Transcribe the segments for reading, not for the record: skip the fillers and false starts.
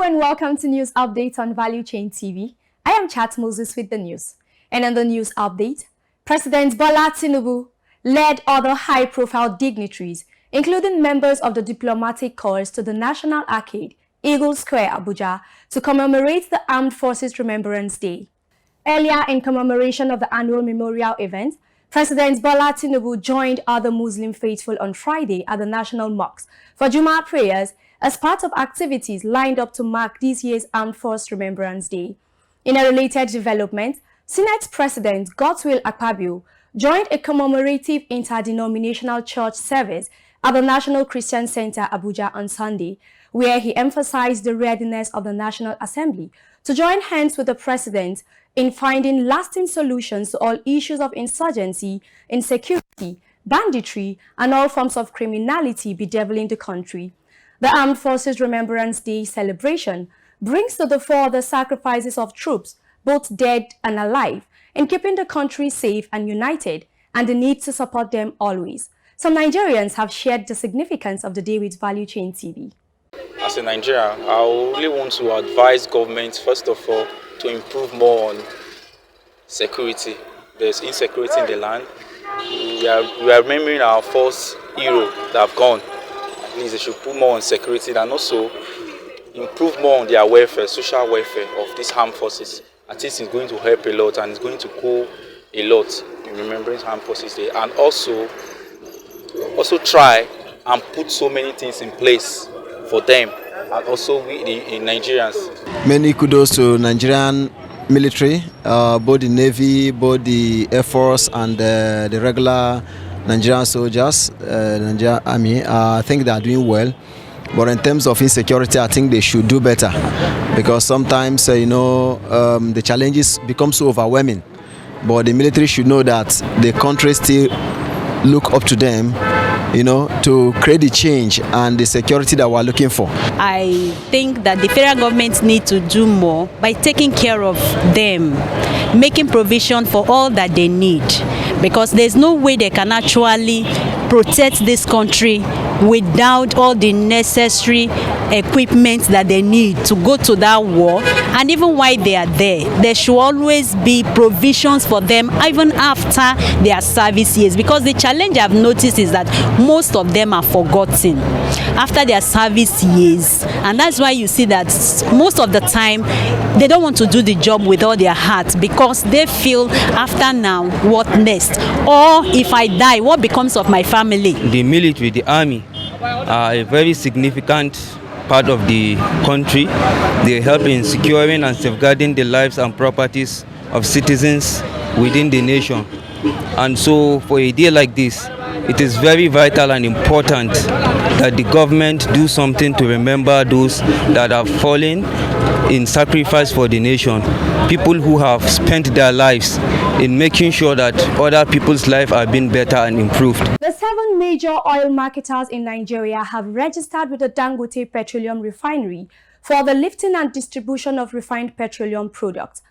and welcome to News Update on Value Chain TV. I am Chat Moses with the news. And in the news update, President Bola Tinubu led other high-profile dignitaries, including members of the diplomatic corps, to the National Arcade, Eagle Square, Abuja, to commemorate the Armed Forces Remembrance Day. Earlier, in commemoration of the annual memorial event, President Bola Tinubu joined other Muslim faithful on Friday at the National Mosque for Juma prayers as part of activities lined up to mark this year's Armed Forces Remembrance Day. In a related development, Senate President Godswill Akpabio joined a commemorative interdenominational church service at the National Christian Center, Abuja, on Sunday, where he emphasized the readiness of the National Assembly to join hands with the President in finding lasting solutions to all issues of insurgency, insecurity, banditry, and all forms of criminality bedeviling the country. The Armed Forces Remembrance Day celebration brings to the fore the sacrifices of troops, both dead and alive, in keeping the country safe and united, and the need to support them always. Some Nigerians have shared the significance of the day with Value Chain TV. As a Nigerian, I really want to advise government, first of all, to improve more on security. There's insecurity in the land. We are remembering our first hero that have gone. At least they should put more on security and also improve more on their welfare, social welfare of these armed forces. I think it's going to help a lot and it's going to go a lot in remembering Armed Forces Day. And also try and put so many things in place for them and also we the Nigerians. Many kudos to Nigerian military, both the Navy, both the Air Force and the regular Nigerian soldiers, Nigerian Army. I think they are doing well. But in terms of insecurity, I think they should do better because sometimes, the challenges become so overwhelming. But the military should know that the country still look up to them, to create the change and the security that we're looking for. I think that the federal government need to do more by taking care of them, making provision for all that they need, because there's no way they can actually protect this country without all the necessary equipment that they need to go to that war. And even while they are there should always be provisions for them even after their service years, because the challenge I've noticed is that most of them are forgotten after their service years, and that's why you see that most of the time they don't want to do the job with all their heart, because they feel after now what next, or if I die what becomes of my family. The military, the army, are a very significant part of the country. They help in securing and safeguarding the lives and properties of citizens within the nation. And so for a day like this, it is very vital and important that the government do something to remember those that have fallen in sacrifice for the nation, people who have spent their lives in making sure that other people's lives are being better and improved. The 7 major oil marketers in Nigeria have registered with the Dangote Petroleum Refinery for the lifting and distribution of refined petroleum products.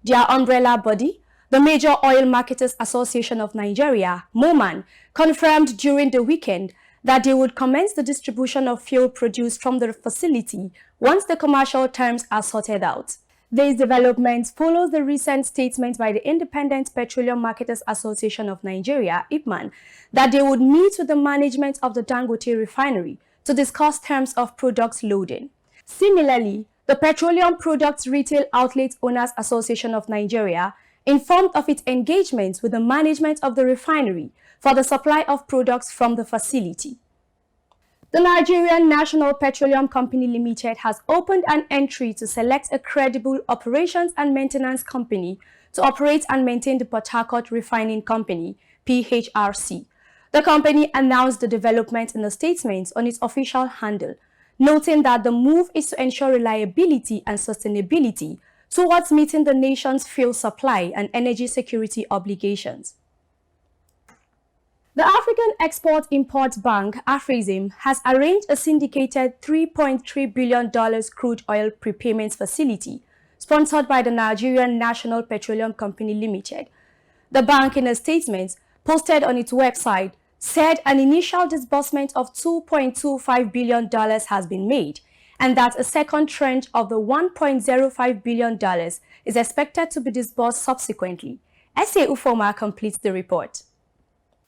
Their umbrella body, the Major Oil Marketers Association of Nigeria, MOMAN, confirmed during the weekend that they would commence the distribution of fuel produced from the facility once the commercial terms are sorted out. This development follows the recent statement by the Independent Petroleum Marketers Association of Nigeria, IPMAN, that they would meet with the management of the Dangote refinery to discuss terms of products loading. Similarly, the Petroleum Products Retail Outlet Owners Association of Nigeria informed of its engagement with the management of the refinery for the supply of products from the facility. The Nigerian National Petroleum Company Limited has opened an entry to select a credible operations and maintenance company to operate and maintain the Port Harcourt Refining Company, PHRC. The company announced the development in a statement on its official handle, noting that the move is to ensure reliability and sustainability towards meeting the nation's fuel supply and energy security obligations. The African Export-Import Bank, Afrexim, has arranged a syndicated $3.3 billion crude oil prepayment facility sponsored by the Nigerian National Petroleum Company Limited. The bank, in a statement posted on its website, said an initial disbursement of $2.25 billion has been made and that a second tranche of the $1.05 billion is expected to be disbursed subsequently. S.A. Ufoma completes the report.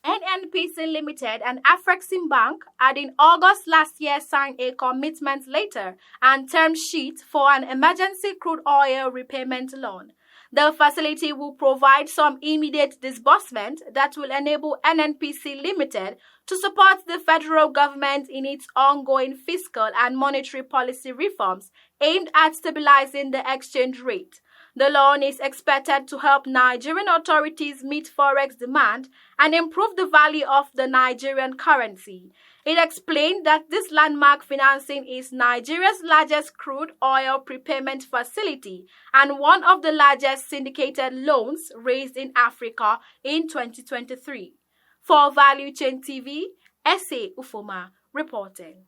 NNPC Limited and Afreximbank had in August last year signed a commitment letter and term sheet for an emergency crude oil repayment loan. The facility will provide some immediate disbursement that will enable NNPC Limited to support the federal government in its ongoing fiscal and monetary policy reforms aimed at stabilizing the exchange rate. The loan is expected to help Nigerian authorities meet forex demand and improve the value of the Nigerian currency. It explained that this landmark financing is Nigeria's largest crude oil prepayment facility and one of the largest syndicated loans raised in Africa in 2023. For Value Chain TV, S.A. Ufoma reporting.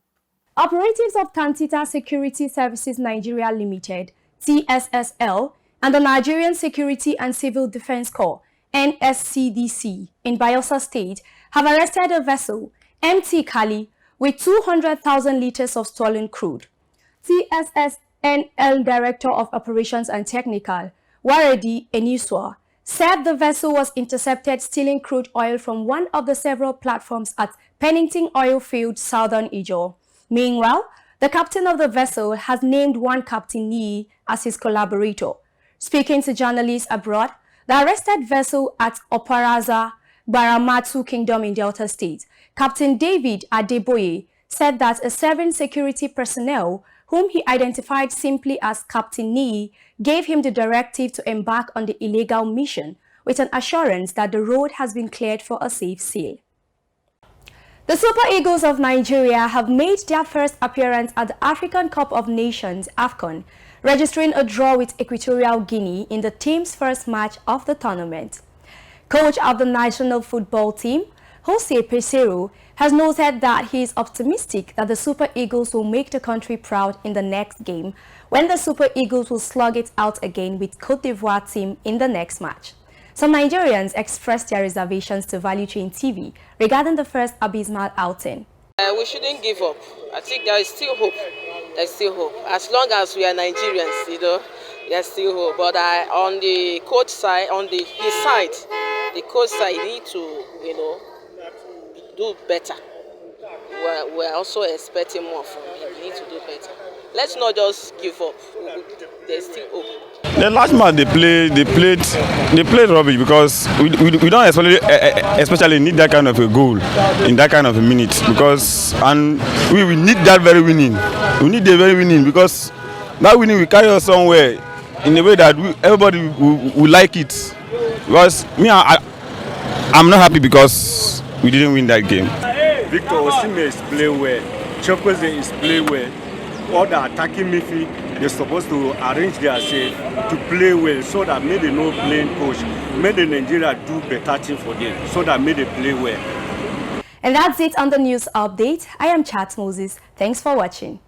Operatives of Tantita Security Services Nigeria Limited, TSSL, and the Nigerian Security and Civil Defense Corps, NSCDC, in Bayelsa State have arrested a vessel, MT Kali, with 200,000 liters of stolen crude. TSSNL Director of Operations and Technical, Waredi Eniswa, said the vessel was intercepted stealing crude oil from one of the several platforms at Pennington Oilfield, Southern Ijaw. Meanwhile, the captain of the vessel has named one Captain Nii as his collaborator. Speaking to journalists abroad, the arrested vessel at Oparaza, Baramatu Kingdom in Delta State, Captain David Adeboye, said that a serving security personnel, whom he identified simply as Captain Nii, gave him the directive to embark on the illegal mission with an assurance that the road has been cleared for a safe sail. The Super Eagles of Nigeria have made their first appearance at the African Cup of Nations, AFCON, registering a draw with Equatorial Guinea in the team's first match of the tournament. Coach of the national football team, Jose Peseiro, has noted that he is optimistic that the Super Eagles will make the country proud in the next game, when the Super Eagles will slug it out again with Cote d'Ivoire team in the next match. Some Nigerians expressed their reservations to Value Chain TV regarding the first abysmal outing. We shouldn't give up. I think there is still hope. There's still hope. As long as we are Nigerians, there's still hope. But on the coach side, his side, the coach side need to, do better. We're also expecting more from him. We need to do better. Let's not just give up. There's still hope. The last match they played rubbish because we don't especially need that kind of a goal in that kind of a minute and we need that very winning. We need the very winning because that winning will carry us somewhere in a way that everybody will like it. Because I'm not happy because we didn't win that game. Victor Osimhen is play well. Chukwueze is play well. All the attacking midfield, they're supposed to arrange themselves to play well so that maybe no playing coach, maybe Nigeria do better thing for them so that maybe they play well. And that's it on the news update. I am Chat Moses. Thanks for watching.